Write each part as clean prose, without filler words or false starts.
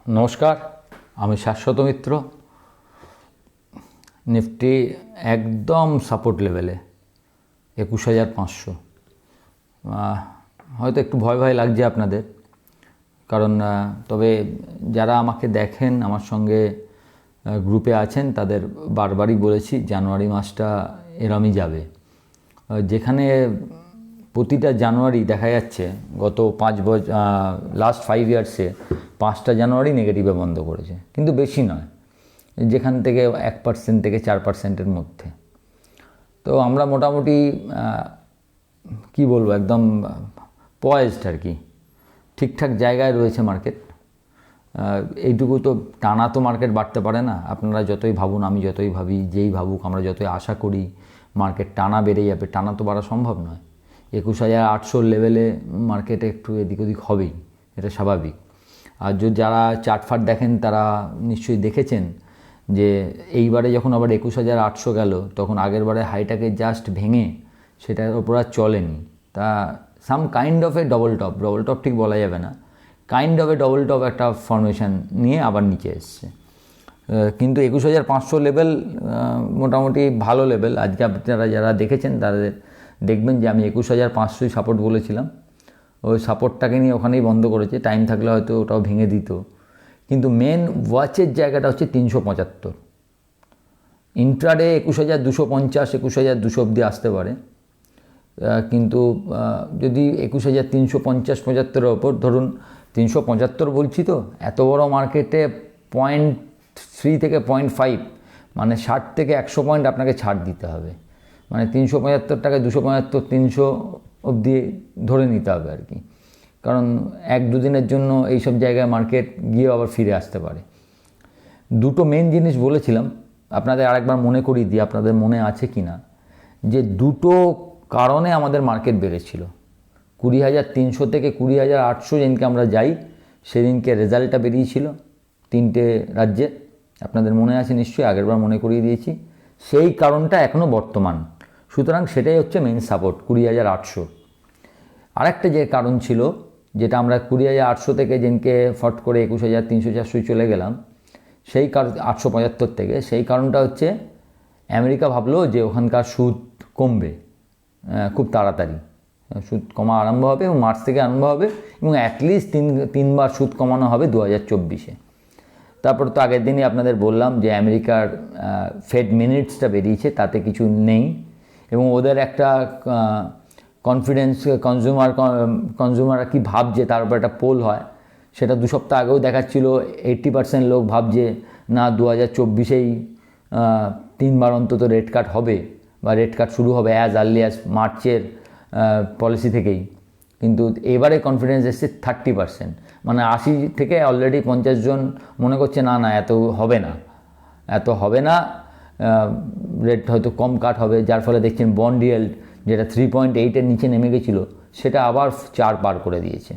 নমস্কার, আমি শাশ্বত মিত্র। নিফটি একদম সাপোর্ট লেভেলে 21,500। হয়তো একটু ভয় ভয় লাগছে আপনাদের, কারণ তবে যারা আমাকে দেখেন, আমার সঙ্গে গ্রুপে আছেন, তাদের বারবারই বলেছি জানুয়ারি মাসটা এরমই যাবে। যেখানে প্রতিটা জানুয়ারি দেখা যাচ্ছে গত 5 বছর, লাস্ট 5 ইয়ার্সে 5টা জানুয়ারি নেগেটিভে বন্ধ করেছে, কিন্তু বেশি নয়, যেখান থেকে 1% থেকে 4%-এর মধ্যে। তো আমরা মোটামুটি কি বলবো, একদম পয়েজড আর কি, ঠিকঠাক জায়গায় রয়েছে মার্কেট। এইটুকু তো টানা তো মার্কেট বাড়তে পারে না। আপনারা যতই ভাবুন, আমি যতই ভাবি, যেই ভাবুক, আমরা যতই আশা করি মার্কেট টানা বেড়ে যাবে, টানা তো বাড়া সম্ভব নয়। 21,800 লেভেলে মার্কেটে একটু এদিক ওদিক হবেই, এটা স্বাভাবিক। আর যারা চার্টফাট দেখেন তারা নিশ্চয়ই দেখেছেন যে এইবারে যখন আবার 21,800 গেল, তখন আগের বারে হাইটাকে জাস্ট ভেঙে সেটার ওপর আর চলেনি। তা some kind of A double top ঠিক বলা যাবে না, kind of A double top একটা ফরমেশন নিয়ে আবার নিচে এসছে। কিন্তু 21,500 লেভেল মোটামুটি ভালো লেভেল। আজকে আপনারা যারা দেখেছেন তাদের দেখবেন যে আমি 21,500 সাপোর্ট বলেছিলাম, ওই সাপোর্টটাকে নিয়ে ওখানেই বন্ধ করেছে। টাইম থাকলে হয়তো ওটাও ভেঙে দিত, কিন্তু মেন ওয়াচের জায়গাটা হচ্ছে 375। ইন্ট্রাডে 21,250, 21,200 অবধি আসতে পারে, কিন্তু যদি 21,350-75-এর ওপর ধরুন, 375 বলছি তো, এত বড় মার্কেটে 0.3 থেকে 0.5 মানে 60 থেকে 100 পয়েন্ট আপনাকে ছাড় দিতে হবে। মানে 375 টাকায় 275, 300 অবধি ধরে নিতে হবে আর কি, কারণ 1-2 দিনের জন্য এইসব জায়গায় মার্কেট গিয়ে আবার ফিরে আসতে পারে। দুটো মেন জিনিস বলেছিলাম, আপনাদের আরেকবার মনে করিয়ে দিই, আপনাদের মনে আছে কি না, যে দুটো কারণে আমাদের মার্কেট বেড়েছিল। 20,300 থেকে 20,800 যেদিনকে আমরা যাই, সেদিনকে রেজাল্টটা বেরিয়েছিল 3টে রাজ্যে, আপনাদের মনে আছে নিশ্চয়ই, আগেরবার মনে করিয়ে দিয়েছি। সেই কারণটা এখনও বর্তমান, সুতরাং সেটাই হচ্ছে মেন সাপোর্ট 20,800। আরেকটা যে কারণ ছিল, যেটা আমরা 20,800 থেকে যেদিনকে ফট করে 21,300-400 চলে গেলাম, সেই কারণ 875 থেকে, সেই কারণটা হচ্ছে আমেরিকা ভাবলো যে ওখানকার সুদ কমবে খুব তাড়াতাড়ি, সুদ কমা আরম্ভ হবে এবং মার্চ থেকে আরম্ভ হবে, এবং অ্যাটলিস্ট তিনবার সুদ কমানো হবে 2024-এ। তারপর তো আগের দিনই আপনাদের বললাম যে আমেরিকার ফেড মিনিটসটা বেরিয়েছে, তাতে কিছু নেই, এবং ওদের একটা কনফিডেন্স, কনজিউমাররা কী ভাবছে তার উপর একটা পোল হয়, সেটা 2 সপ্তাহ আগেও দেখাচ্ছিল 80% লোক ভাবছে না 2024-এই 3বার অন্তত রেট কাট হবে, বা রেট কাট শুরু হবে অ্যাজ আর্লি অ্যাজ মার্চের পলিসি থেকেই। কিন্তু এবারে কনফিডেন্স এসছে 30%, মানে 80 থেকে অলরেডি 50 জন মনে করছে না এত হবে না, রেট হয়তো কম কাট হবে। যার ফলে দেখছেন বন্ড ইয়েল্ড, যেটা 3.8-এর নিচে নেমে গেছিলো, সেটা আবার 4 পার করে দিয়েছে।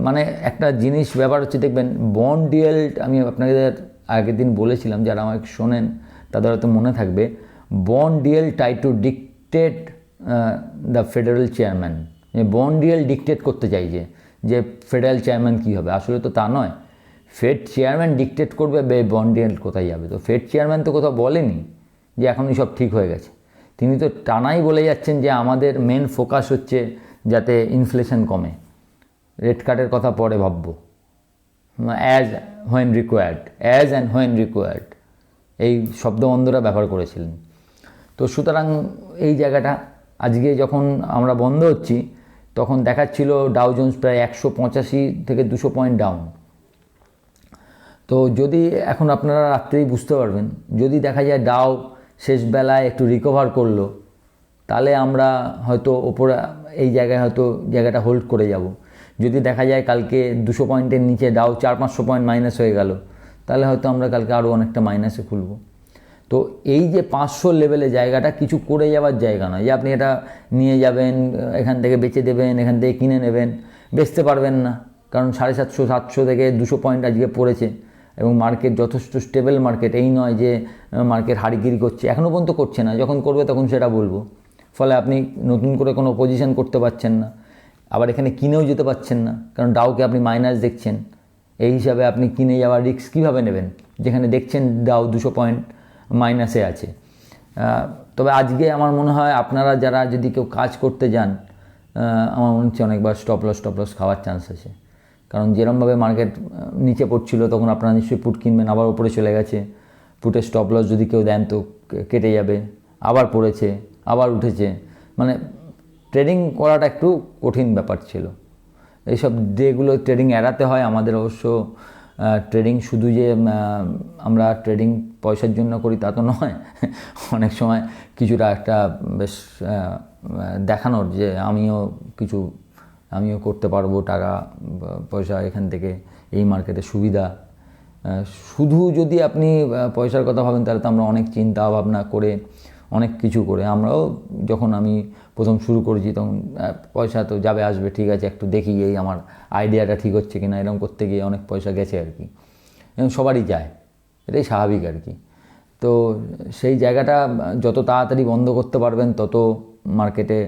মানে একটা জিনিস ব্যাপার হচ্ছে, দেখবেন বন্ড ইয়েল্ড, আমি আপনাদের আগের দিন বলেছিলাম, যারা আমাকে শোনেন তাদের হয়তো মনে থাকবে, bond yield try to dictate the federal chairman. Bond yield dictate করতে চাইছে যে ফেডারেল চেয়ারম্যান কী হবে, আসলে তো তা নয়। ফেড চেয়ারম্যান ডিকটেট করবে বন্ড ইয়েল্ড কোথায় যাবে। তো ফেড চেয়ারম্যান তো কোথাও বলেনি যে এখনই সব ঠিক হয়ে গেছে। তিনি তো টানাই বলে যাচ্ছেন যে আমাদের মেন ফোকাস হচ্ছে যাতে ইনফ্লেশন কমে, রেট কাটের কথা পরে ভাববো, অ্যাজ অ্যান্ড হোয়েন রিকোয়ার্ড, এই শব্দবন্ধরা ব্যবহার করেছিলেন। তো সুতরাং এই জায়গাটা আজকে যখন আমরা বন্ধ হচ্ছি, তখন দেখাচ্ছিল ডাউ জোন্স প্রায় 185 থেকে 200 পয়েন্ট ডাউন। তো যদি এখন আপনারা রাত্রেই বুঝতে পারবেন, যদি দেখা যায় ডাউ শেষ বেলায় একটু রিকভার করলো, তাহলে আমরা হয়তো ওপরে এই জায়গায় হয়তো জায়গাটা হোল্ড করে যাব। যদি দেখা যায় কালকে 200 পয়েন্টের নিচে ডাউ 400-500 পয়েন্ট মাইনাস হয়ে গেল, তাহলে হয়তো আমরা কালকে আরও অনেকটা মাইনাসে খুলব। তো এই যে 500 লেভেলে জায়গাটা কিছু করে যাওয়ার জায়গা নয় যে আপনি এটা নিয়ে যাবেন, এখান থেকে বেচে দেবেন, এখান থেকে কিনে নেবেন, বেচতে পারবেন না, কারণ 750-700 থেকে 200 পয়েন্ট আজকে পড়েছে, এবং মার্কেট যথেষ্ট স্টেবল মার্কেট। এই নয় যে মার্কেট হারিগিরি করছে, এখনও পর্যন্ত করছে না, যখন করবে তখন সেটা বলবো। ফলে আপনি নতুন করে কোনো পজিশন করতে পারছেন না, আবার এখানে কিনেও যেতে পারছেন না, কারণ ডাউকে আপনি মাইনাস দেখছেন, এই হিসাবে আপনি কিনে যাওয়ার রিস্ক কীভাবে নেবেন, যেখানে দেখছেন ডাউ 200 পয়েন্ট মাইনাসে আছে। তবে আজকে আমার মনে হয় আপনারা যারা যদি কেউ কাজ করতে যান, আমার মনে হচ্ছে অনেকবার স্টপ লস খাওয়ার চান্স আছে। কারণ যেরকমভাবে মার্কেট নিচে পড়ছিল তখন আপনারা নিশ্চয়ই পুট কিনবেন, আবার উপরে চলে গেছে। পুটের স্টপ লস যদি কেউ দেন তো কেটে যাবে, আবার পড়েছে, আবার উঠেছে। মানে ট্রেডিং করাটা একটু কঠিন ব্যাপার ছিল। এইসব ডেগুলো ট্রেডিং এড়াতে হয় আমাদের। অবশ্য ট্রেডিং শুধু যে আমরা ট্রেডিং পয়সার জন্য করি তা তো নয়, অনেক সময় কিছুটা একটা বেশ দেখানোর যে আমিও করতে পারবো, টাকা পয়সা এখান থেকে, এই মার্কেটে সুবিধা। শুধু যদি আপনি পয়সার কথা ভাবেন তাহলে তো আমরা অনেক চিন্তা ভাবনা করে অনেক কিছু করে, আমরাও যখন আমি প্রথম শুরু করেছি তখন পয়সা তো যাবে আসবে, ঠিক আছে একটু দেখি এই আমার আইডিয়াটা ঠিক হচ্ছে কিনা, এরকম করতে গিয়ে অনেক পয়সা গেছে আর কি। এবং সবারই যায়, এটাই স্বাভাবিক আর কি। তো সেই জায়গাটা যত তাড়াতাড়ি বন্ধ করতে পারবেন তত মার্কেটে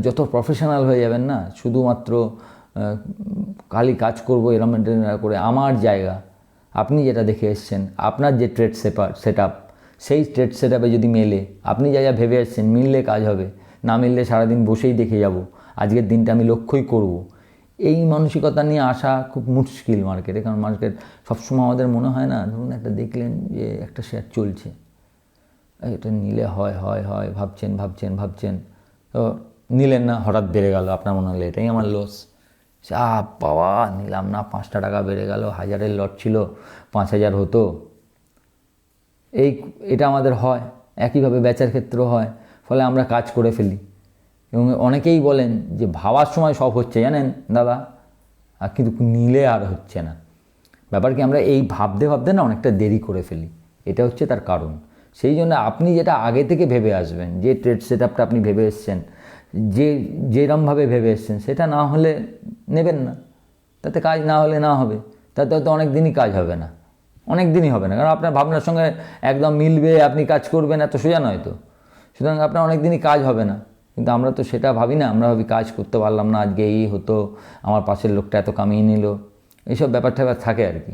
যত প্রফেশনাল হয়ে যাবেন না। শুধুমাত্র খালি কাজ করবো এরম করে আমার জায়গা, আপনি যেটা দেখে এসছেন, আপনার যে ট্রেড সেট আপ, সেই ট্রেড সেট আপে যদি মেলে, আপনি যা যা ভেবে এসছেন, মিললে কাজ হবে, না মিললে সারাদিন বসেই দেখে যাব, আজকের দিনটা আমি লক্ষ্যই করব, এই মানসিকতা নিয়ে আসা খুব মুশকিল মার্কেটে। কারণ মার্কেট সবসময় আমাদের মনে হয় না, ধরুন একটা দেখলেন যে একটা শেয়ার চলছে, এটা নিলে হয় ভাবছেন, তো নিলেন না, হঠাৎ বেড়ে গেল, আপনার মনে হলো এটাই আমার লস, বাবা নিলাম না, 5টা টাকা বেড়ে গেল, 1000-এর লট ছিল 5000 হতো। এটা আমাদের হয়, একইভাবে বেচার ক্ষেত্রেও হয়। ফলে আমরা কাজ করে ফেলি। এবং অনেকেই বলেন যে ভাবার সময় সব হচ্ছে জানেন দাদা, আর কিন্তু নিলে আর হচ্ছে না। ব্যাপার কি, আমরা এই ভাবতে না অনেকটা দেরি করে ফেলি, এটা হচ্ছে তার কারণ। সেই জন্য আপনি যেটা আগে থেকে ভেবে আসবেন, যে ট্রেড সেট আপটা আপনি ভেবে এসছেন, যেরমভাবে ভেবে এসছেন, সেটা না হলে নেবেন না। তাতে কাজ না হলে না হবে, তাতে হয়তো অনেক দিনই কাজ হবে না, কারণ আপনার ভাবনার সঙ্গে একদম মিলবে, আপনি কাজ করবেন, এত সোজা নয় তো। সুতরাং আপনার অনেক দিনই কাজ হবে না। কিন্তু আমরা তো সেটা ভাবি না, আমরা ভাবি কাজ করতে পারলাম না, আজকে এই হতো, আমার পাশের লোকটা এত কামিয়ে নিল, এইসব ব্যাপারটা থাকে আর কি।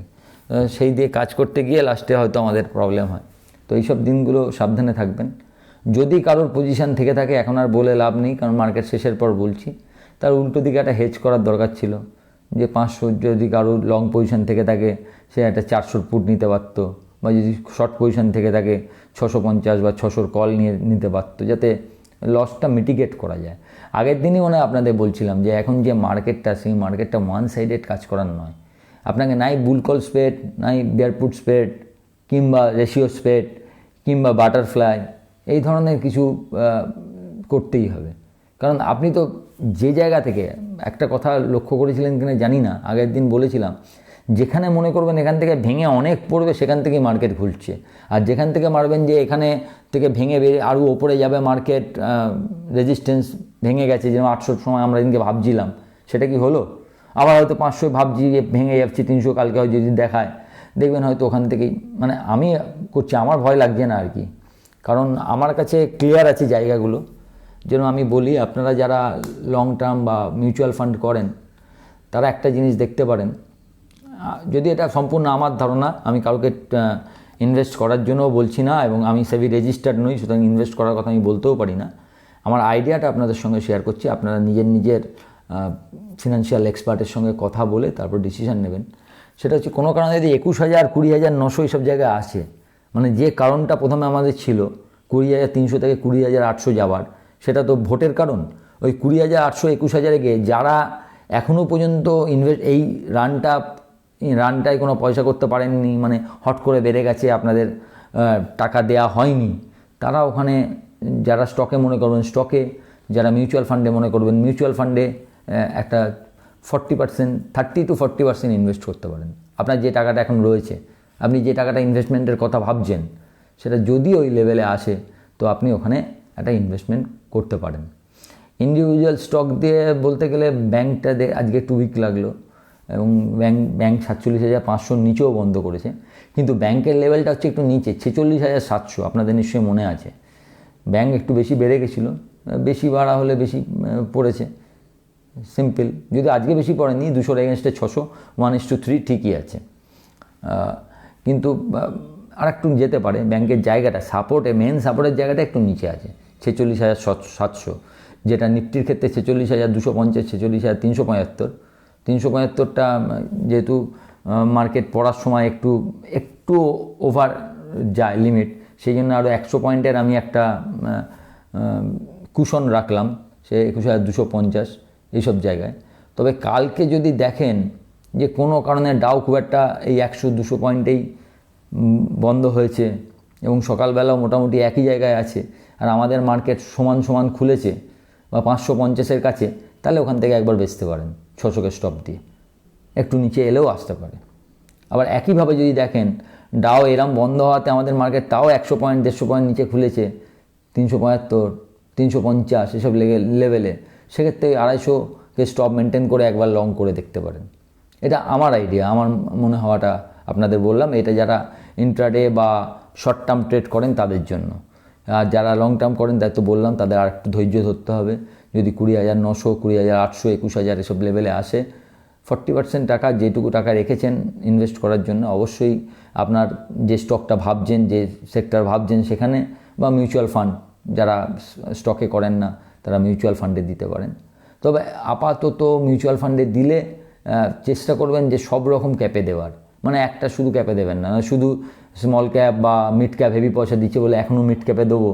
সেই দিয়ে কাজ করতে গিয়ে লাস্টে হয়তো আমাদের প্রবলেম হয়। তো এইসব দিনগুলো সাবধানে থাকবেন। যদি কারোর পজিশান থেকে থাকে, এখন আর বলে লাভ নেই, কারণ মার্কেট শেষের পর বলছি, তার উল্টো দিকে একটা হেজ করার দরকার ছিল। যে 500 যদি কারোর লং পজিশান থেকে থাকে, সে একটা 400 পুট নিতে পারতো, বা যদি শর্ট পজিশান থেকে থাকে 650 বা 600 কল নিতে পারতো, যাতে লসটা মিটিগেট করা যায়। আগের দিনই মনে হয় আপনাদের বলছিলাম যে এখন যে মার্কেটটা, সেই মার্কেটটা ওয়ান সাইডেড কাজ করার নয়। আপনাকে নাই বুল কল স্প্রেড, নাই বেয়ার পুট স্প্রেড, কিংবা রেশিও স্প্রেড, কিংবা বাটারফ্লাই, এই ধরনের কিছু করতেই হবে। কারণ আপনি তো যে জায়গা থেকে, একটা কথা লক্ষ্য করেছিলেন কিনা জানি না, আগের দিন বলেছিলাম, যেখানে মনে করবেন এখান থেকে ভেঙে অনেক পড়বে, সেখান থেকেই মার্কেট ঘুরছে। আর যেখান থেকে মারবেন যে এখানে থেকে ভেঙে আরও ওপরে যাবে মার্কেট, রেজিস্ট্যান্স ভেঙে গেছে, যেমন 800 সময় আমরা এদিনকে ভাবছিলাম, সেটা কি হলো? আবার হয়তো 500 ভাবছি যে ভেঙে যাচ্ছে, 300 কালকে হয়তো যদি দেখায়, দেখবেন হয়তো ওখান থেকেই, মানে আমি করছি, আমার ভয় লাগছে না আর কি। কারণ আমার কাছে ক্লিয়ার আছে জায়গাগুলো। যেন আমি বলি, আপনারা যারা লং টার্ম বা মিউচুয়াল ফান্ড করেন, তারা একটা জিনিস দেখতে পারেন, যদি এটা সম্পূর্ণ আমার ধারণা, আমি কাউকে ইনভেস্ট করার জন্যও বলছি না, এবং আমি সেবি রেজিস্টার্ড নই, সুতরাং ইনভেস্ট করার কথা আমি বলতেও পারি না। আমার আইডিয়াটা আপনাদের সঙ্গে শেয়ার করছি, আপনারা নিজের ফিনান্সিয়াল এক্সপার্টের সঙ্গে কথা বলে তারপর ডিসিশান নেবেন। সেটা হচ্ছে, কোনো কারণে যদি 21,000, 20,900 এইসব জায়গায় আসে, মানে যে কারণটা প্রথমে আমাদের ছিল 20,300 থেকে 20,800 যাওয়ার, সেটা তো ভোটের কারণ। ওই 20,800, 21,000-এ গিয়ে যারা এখনও পর্যন্ত এই রানটায় কোনো পয়সা করতে পারেননি, মানে হট করে বেড়ে গেছে, আপনাদের টাকা দেয়া হয়নি, তারা ওখানে, যারা স্টকে মনে করবেন স্টকে, যারা মিউচুয়াল ফান্ডে মনে করবেন মিউচুয়াল ফান্ডে, একটা 40%, 30 to 40% ইনভেস্ট করতে পারেন। আপনার যে টাকাটা এখন রয়েছে, আপনি যে টাকাটা ইনভেস্টমেন্টের কথা ভাবছেন, সেটা যদি ওই লেভেলে আসে, তো আপনি ওখানে একটা ইনভেস্টমেন্ট করতে পারেন। ইন্ডিভিজুয়াল স্টক দিয়ে বলতে গেলে ব্যাংকটা আজকে 2 উইক লাগলো, এবং ব্যাংক 47,500 নিচেও বন্ধ করেছে। কিন্তু ব্যাংকের লেভেলটা হচ্ছে একটু নিচে, 46,700, আপনাদের নিশ্চয়ই মনে আছে। ব্যাংক একটু বেশি বেড়ে গেছিলো, বেশি বাড়া হলে বেশি পড়েছে, সিম্পল। যদি আজকে বেশি পড়েনি, 200 এগেনস্টে 600, 1:3 ঠিকই আছে। কিন্তু আর একটু যেতে পারে। ব্যাংকের জায়গাটা সাপোর্টে, মেন সাপোর্টের জায়গাটা একটু নিচে আছে, 46,700, যেটা নিফটির ক্ষেত্রে 46,250, 46,375। 375টা যেহেতু মার্কেট পড়ার সময় একটু ওভার যায় লিমিট, সেই জন্য আরও 100 পয়েন্টের আমি একটা কুশন রাখলাম, সে 21,250 এইসব জায়গায়। তবে কালকে যদি দেখেন যে কোনো কারণে ডাউ খুব একটা এই 100-200 পয়েন্টেই বন্ধ হয়েছে এবং সকালবেলাও মোটামুটি একই জায়গায় আছে, আর আমাদের মার্কেট সমান সমান খুলেছে বা 550-এর কাছে, তাহলে ওখান থেকে একবার বেচতে পারেন 600-কে স্টপ দিয়ে। একটু নিচে এলেও আসতে পারে। আবার একইভাবে যদি দেখেন ডাও এরম বন্ধ হওয়াতে আমাদের মার্কেট তাও 100 পয়েন্ট 150 পয়েন্ট নিচে খুলেছে, 375, 350 এসব লেভেলে, সেক্ষেত্রে 250-কে স্টপ মেনটেন করে একবার লং করে দেখতে পারেন। এটা আমার আইডিয়া, আমার মনে হওয়াটা আপনাদের বললাম। এটা যারা ইন্ট্রাডে বা শর্ট টার্ম ট্রেড করেন তাদের জন্য। আর যারা লং টার্ম করেন তাই তো বললাম, তাদের আর একটু ধৈর্য ধরতে হবে। যদি 20,900, 20,800, 21,000 এসব লেভেলে আসে, 40% টাকা, যেটুকু টাকা রেখেছেন ইনভেস্ট করার জন্য, অবশ্যই আপনার যে স্টকটা ভাবছেন, যে সেক্টর ভাবছেন সেখানে, বা মিউচুয়াল ফান্ড, যারা স্টকে করেন না তারা মিউচুয়াল ফান্ডে দিতে পারেন। তবে আপাতত মিউচুয়াল ফান্ডে দিলে চেষ্টা করবেন যে সব রকম ক্যাপে দেওয়ার, মানে একটা শুধু ক্যাপে দেবেন না, শুধু স্মল ক্যাপ বা মিড ক্যাপ হেভি পয়সা দিচ্ছে বলে এখনও মিড ক্যাপে দেবো,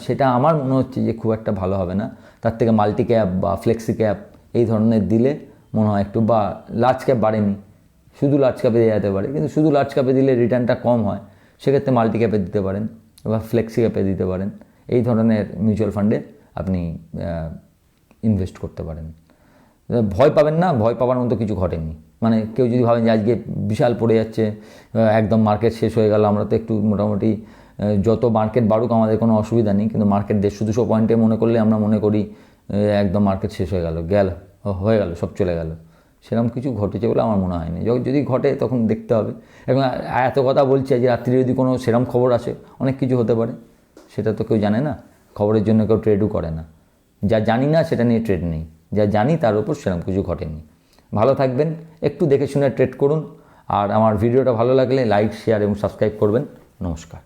সেটা আমার মনে হচ্ছে যে খুব একটা ভালো হবে না। তার থেকে মাল্টি ক্যাপ বা ফ্লেক্সি ক্যাপ এই ধরনের দিলে মনে হয় একটু, বা লার্জ ক্যাপ বাড়েনি, শুধু লার্জ ক্যাপে দেওয়া যেতে পারে, কিন্তু শুধু লার্জ ক্যাপে দিলে রিটার্নটা কম হয়, সেক্ষেত্রে মাল্টি ক্যাপে দিতে পারেন বা ফ্লেক্সি ক্যাপে দিতে পারেন। এই ধরনের মিউচুয়াল ফান্ডে আপনি ইনভেস্ট করতে পারেন। ভয় পাবেন না, ভয় পাওয়ার মতো কিছু ঘটেনি। মানে কেউ যদি ভাবেন যে আজকে বিশাল পড়ে যাচ্ছে, একদম মার্কেট শেষ হয়ে গেল, আমরা তো একটু মোটামুটি যত মার্কেট বাড়ুক আমাদের কোনো অসুবিধা নেই, কিন্তু মার্কেট 150-200 পয়েন্টে মনে করলে আমরা মনে করি একদম মার্কেট শেষ হয়ে গেল, হয়ে গেল, সব চলে গেল। সেরকম কিছু ঘটেছে বলে আমার মনে হয়নি। যদি ঘটে তখন দেখতে হবে। এবং এত কথা বলছে যে রাত্রি যদি কোনো সেরকম খবর আসে, অনেক কিছু হতে পারে, সেটা তো কেউ জানে না। খবরের জন্য কেউ ট্রেডও করে না। যা জানি না সেটা নিয়ে ট্রেড নেই, যা জানি তার উপর সেরকম কিছু ঘটেনি। ভালো থাকবেন, একটু দেখে শুনে ট্রেড করুন। আর আমার ভিডিওটা ভালো লাগলে লাইক, শেয়ার এবং সাবস্ক্রাইব করবেন। নমস্কার।